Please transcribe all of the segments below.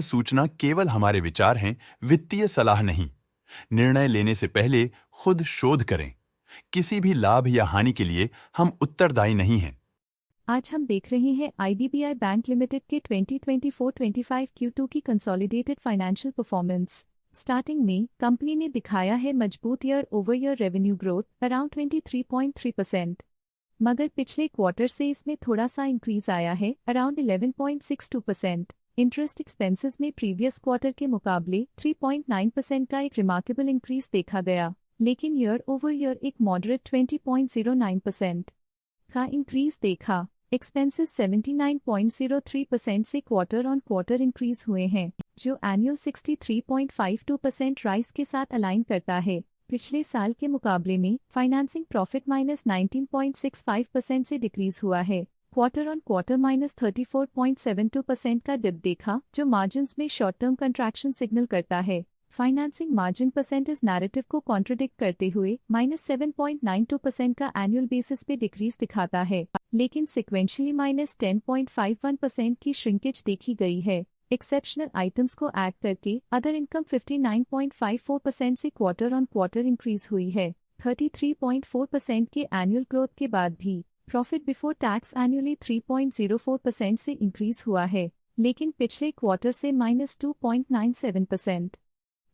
सूचना केवल हमारे विचार हैं, वित्तीय सलाह नहीं। निर्णय लेने से पहले खुद शोध करें। किसी भी लाभ या हानि के लिए हम उत्तरदायी नहीं हैं। आज हम देख रहे हैं आईडीबीआई बैंक लिमिटेड के 2024-25 Q2 की कंसोलिडेटेड फाइनेंशियल परफॉर्मेंस। स्टार्टिंग में कंपनी ने दिखाया है मजबूत year over year revenue growth around 23.3%, मगर पिछले क्वार्टर से इसमें थोड़ा सा इंक्रीज आया है अराउंड 11.62%। इंटरेस्ट एक्सपेंसेस में प्रीवियस क्वार्टर के मुकाबले 3.9% का एक रिमार्केबल इंक्रीज देखा गया, लेकिन ईयर ओवर ईयर एक मॉडरेट 20.09% का इंक्रीज देखा। एक्सपेंसेस 79.03% से क्वार्टर ऑन क्वार्टर इंक्रीज हुए हैं, जो एनुअल 63.52% राइज के साथ अलाइन करता है। पिछले साल के मुकाबले में फाइनेंसिंग प्रॉफिट -19.65% से डिक्रीज हुआ है। क्वार्टर ऑन क्वार्टर -34.72% का डिप देखा, जो मार्जिन्स में शॉर्ट टर्म कंट्रैक्शन सिग्नल करता है। फाइनेंसिंग मार्जिन परसेंटेज नैरेटिव को कॉन्ट्रडिक्ट करते हुए -7.92% का एनुअल बेसिस पे डिक्रीज दिखाता है, लेकिन सिक्वेंशियली -10.51% की श्रिंकेज देखी गई है। एक्सेप्शनल आइटम्स को ऐड करके अदर इनकम 59.54% से क्वार्टर ऑन क्वार्टर इंक्रीज हुई है। 33.4% के एनुअल ग्रोथ के बाद भी प्रॉफिट बिफोर टैक्स एनुअली 3.04% से इंक्रीज हुआ है, लेकिन पिछले क्वार्टर से -2.97%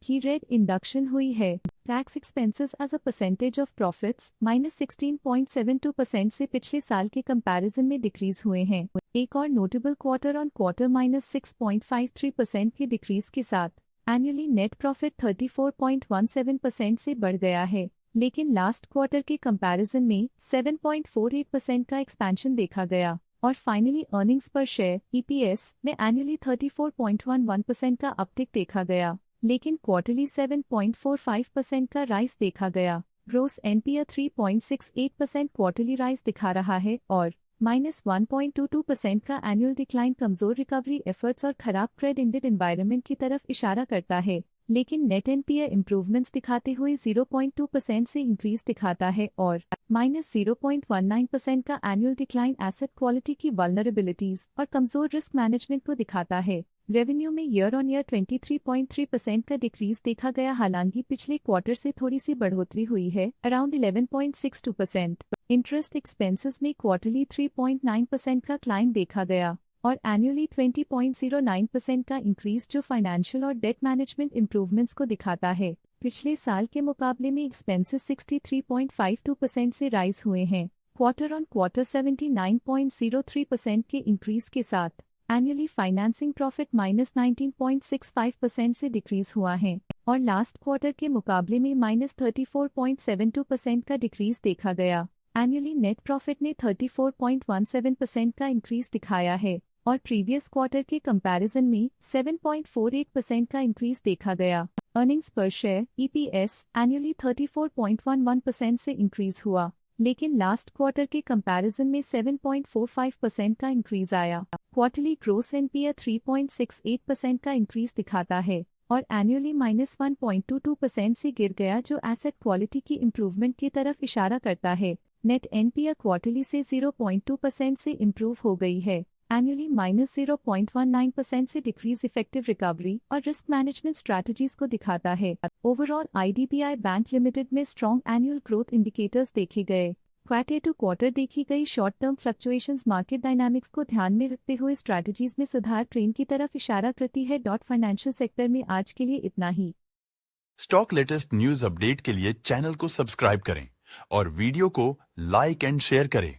की रेट इंडक्शन हुई है। Tax expenses as a percentage of profits -16.72% से पिछले साल के कंपैरिजन में डिक्रीज हुए हैं। एक और नोटेबल क्वार्टर ऑन क्वार्टर -6.53% की डिक्रीज के साथ एनुअली नेट प्रॉफिट 34.17% से बढ़ गया है, लेकिन लास्ट क्वार्टर के कंपैरिजन में 7.48% का एक्सपेंशन देखा गया। और फाइनली अर्निंग्स पर शेयर EPS में एनुअली 34.11% का अपटिक देखा गया, लेकिन क्वार्टरली 7.45% का राइज देखा गया। ग्रोस NPA 3.68% क्वार्टरली राइज दिखा रहा है और -1.22% का एनुअल डिक्लाइन कमजोर रिकवरी एफर्ट्स और खराब क्रेडिट एनवायरनमेंट की तरफ इशारा करता है, लेकिन नेट NPA इंप्रूवमेंट्स दिखाते हुए 0.2% से इंक्रीज दिखाता है और -0.19% का एनुअल डिक्लाइन एसेट क्वालिटी की वल्नरेबिलिटीज और कमजोर रिस्क मैनेजमेंट को दिखाता है। रेवेन्यू में ईयर ऑन ईयर 23.3% का डिक्रीज देखा गया, हालांकि पिछले क्वार्टर से थोड़ी सी बढ़ोतरी हुई है अराउंड 11.62%। इंटरेस्ट एक्सपेंसेस में क्वार्टरली 3.9% का क्लाइन देखा गया और एनुअली 20.09% का इंक्रीज, जो फाइनेंशियल और डेट मैनेजमेंट इंप्रूवमेंट्स को दिखाता है। पिछले साल के मुकाबले में एक्सपेंसेस 63.52% से राइज हुए हैं। क्वार्टर ऑन क्वार्टर 79.03% के इंक्रीज के साथ एनुअली फाइनेंसिंग प्रॉफिट -19.65% से डिक्रीज हुआ है और लास्ट क्वार्टर के मुकाबले में -34.72% का डिक्रीज देखा गया। एनुअली नेट प्रॉफिट ने 34.17% का इंक्रीज दिखाया है और प्रीवियस क्वार्टर के कंपैरिजन में 7.48% का इंक्रीज देखा गया। अर्निंग्स पर शेयर EPS एनुअली 34.11% से इंक्रीज हुआ, लेकिन लास्ट क्वार्टर के कंपैरिजन में 7.45% का इंक्रीज आया। क्वार्टरली ग्रोस NPA 3.68% का इंक्रीज दिखाता है और एनुअली -1.22% से गिर गया, जो एसेट क्वालिटी की इंप्रूवमेंट की तरफ इशारा करता है। नेट NPA क्वार्टरली से 0.2% से इंप्रूव हो गई है। एनुअली -0.19% से डिक्रीज इफेक्टिव रिकवरी और रिस्क मैनेजमेंट स्ट्रैटेजीज को दिखाता है। ओवरऑल आईडीबीआई बैंक लिमिटेड में स्ट्रॉन्ग एनुअल ग्रोथ इंडिकेटर्स देखे गए। क्वार्टर टू क्वार्टर देखी गई short term fluctuations market dynamics को ध्यान में रखते हुए स्ट्रैटेजीज में सुधार ट्रेंड की तरफ इशारा करती है। फाइनेंशियल सेक्टर में आज के लिए इतना ही। स्टॉक लेटेस्ट न्यूज अपडेट के लिए चैनल को सब्सक्राइब करें और वीडियो को लाइक एंड शेयर करें।